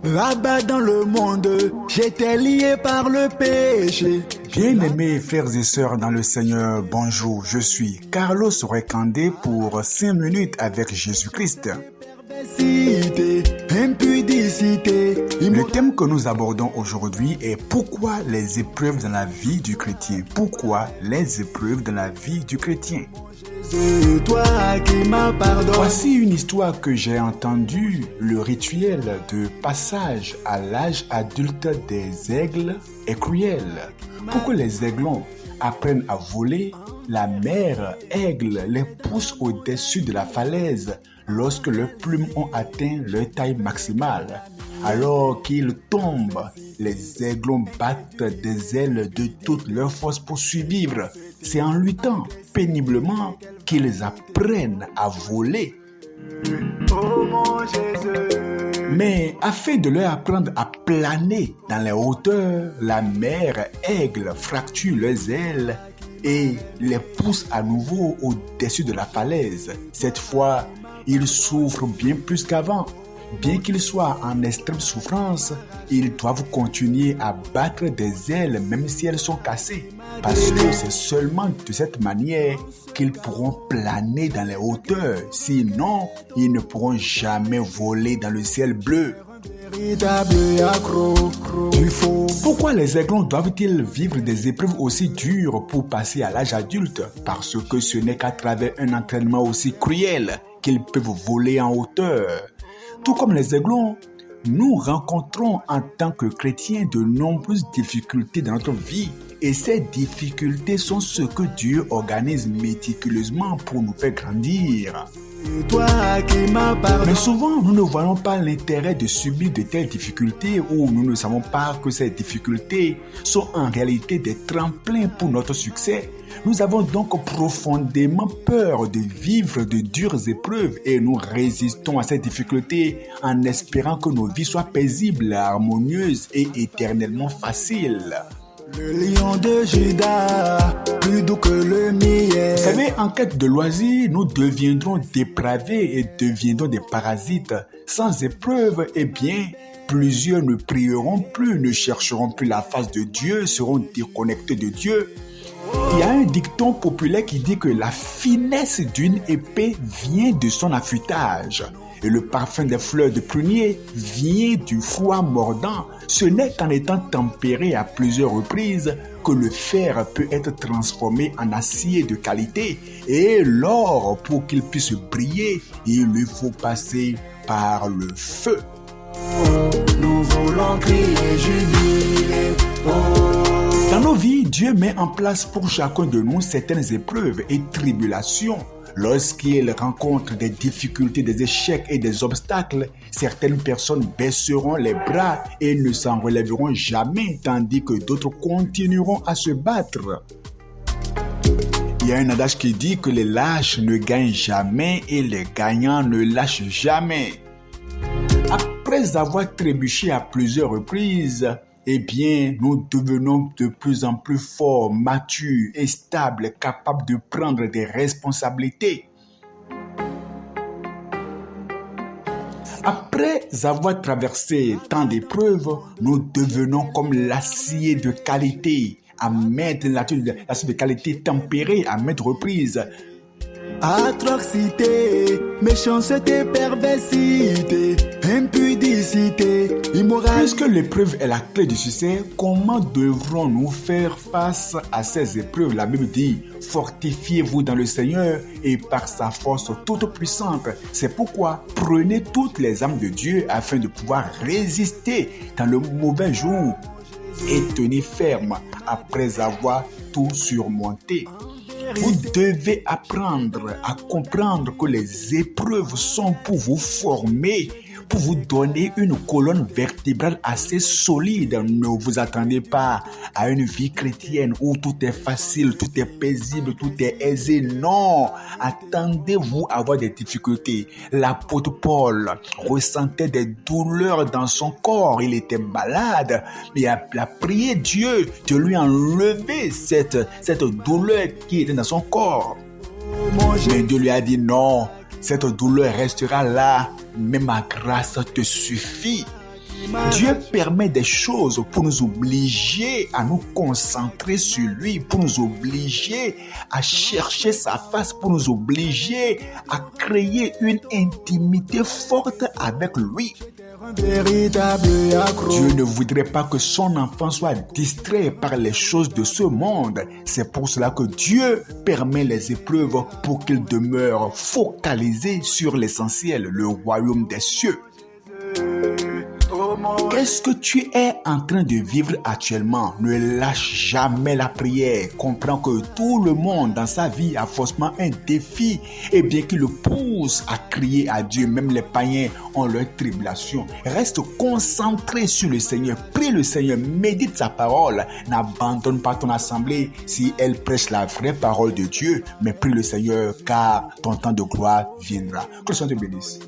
Là-bas dans le monde, j'étais lié par le péché. Bien-aimés frères et sœurs dans le Seigneur, bonjour, je suis Carlos Rekandé pour 5 minutes avec Jésus-Christ. Le thème que nous abordons aujourd'hui est pourquoi les épreuves dans la vie du chrétien. Pourquoi les épreuves dans la vie du chrétien? Voici une histoire que j'ai entendue. Le rituel de passage à l'âge adulte des aigles est cruel. Pour que les aiglons apprennent à voler, la mère aigle les pousse au-dessus de la falaise lorsque leurs plumes ont atteint leur taille maximale. Alors qu'ils tombent, les aiglons battent des ailes de toute leur force pour survivre. C'est en luttant péniblement qu'ils apprennent à voler. Mais afin de leur apprendre à planer dans les hauteurs, la mère aigle fracture leurs ailes et les pousse à nouveau au-dessus de la falaise. Cette fois, ils souffrent bien plus qu'avant. Bien qu'ils soient en extrême souffrance, ils doivent continuer à battre des ailes même si elles sont cassées. Parce que c'est seulement de cette manière qu'ils pourront planer dans les hauteurs. Sinon, ils ne pourront jamais voler dans le ciel bleu. Pourquoi les aiglons doivent-ils vivre des épreuves aussi dures pour passer à l'âge adulte? Parce que ce n'est qu'à travers un entraînement aussi cruel qu'ils peuvent voler en hauteur. Tout comme les aiglons, nous rencontrons en tant que chrétiens de nombreuses difficultés dans notre vie. Et ces difficultés sont ce que Dieu organise méticuleusement pour nous faire grandir. Mais souvent, nous ne voyons pas l'intérêt de subir de telles difficultés ou nous ne savons pas que ces difficultés sont en réalité des tremplins pour notre succès. Nous avons donc profondément peur de vivre de dures épreuves et nous résistons à ces difficultés en espérant que nos vies soient paisibles, harmonieuses et éternellement faciles. Le lion de Juda, plus doux que le miel. Vous savez, en quête de loisirs, nous deviendrons dépravés et deviendrons des parasites. Sans épreuve, eh bien, plusieurs ne prieront plus, ne chercheront plus la face de Dieu, seront déconnectés de Dieu. Il y a un dicton populaire qui dit que la finesse d'une épée vient de son affûtage. Et le parfum des fleurs de prunier vient du froid mordant. Ce n'est qu'en étant tempéré à plusieurs reprises que le fer peut être transformé en acier de qualité. Et l'or, pour qu'il puisse briller, il lui faut passer par le feu. Nous voulons crier, jubiler. Dans nos vies, Dieu met en place pour chacun de nous certaines épreuves et tribulations. Lorsqu'il rencontre des difficultés, des échecs et des obstacles, certaines personnes baisseront les bras et ne s'en relèveront jamais, tandis que d'autres continueront à se battre. Il y a un adage qui dit que les lâches ne gagnent jamais et les gagnants ne lâchent jamais. Après avoir trébuché à plusieurs reprises, eh bien, nous devenons de plus en plus forts, matures et stables, capables de prendre des responsabilités. Après avoir traversé tant d'épreuves, nous devenons comme l'acier de qualité, l'acier de qualité tempéré à maintes reprises. Atrocité, méchanceté, perversité, impudicité, immoralité. Puisque l'épreuve est la clé du succès, comment devrons-nous faire face à ces épreuves? La Bible dit, fortifiez-vous dans le Seigneur et par sa force toute puissante. C'est pourquoi prenez toutes les armes de Dieu afin de pouvoir résister dans le mauvais jour et tenez ferme après avoir tout surmonté. Vous devez apprendre à comprendre que les épreuves sont pour vous former, pour vous donner une colonne vertébrale assez solide. Ne vous attendez pas à une vie chrétienne où tout est facile, tout est paisible, tout est aisé. Non, attendez-vous à avoir des difficultés. L'apôtre Paul ressentait des douleurs dans son corps. Il était malade, mais il a prié Dieu de lui enlever cette douleur qui était dans son corps. Mais Dieu lui a dit non. Cette douleur restera là, mais ma grâce te suffit. Dieu permet des choses pour nous obliger à nous concentrer sur lui, pour nous obliger à chercher sa face, pour nous obliger à créer une intimité forte avec lui. Dieu ne voudrait pas que son enfant soit distrait par les choses de ce monde. C'est pour cela que Dieu permet les épreuves pour qu'il demeure focalisé sur l'essentiel, le royaume des cieux. Qu'est-ce que tu es en train de vivre actuellement? Ne lâche jamais la prière. Comprends que tout le monde dans sa vie a forcément un défi et bien qu'il le pousse à crier à Dieu, même les païens ont leur tribulation. Reste concentré sur le Seigneur. Prie le Seigneur, médite sa parole. N'abandonne pas ton assemblée si elle prêche la vraie parole de Dieu, mais prie le Seigneur car ton temps de gloire viendra. Que le Seigneur te bénisse.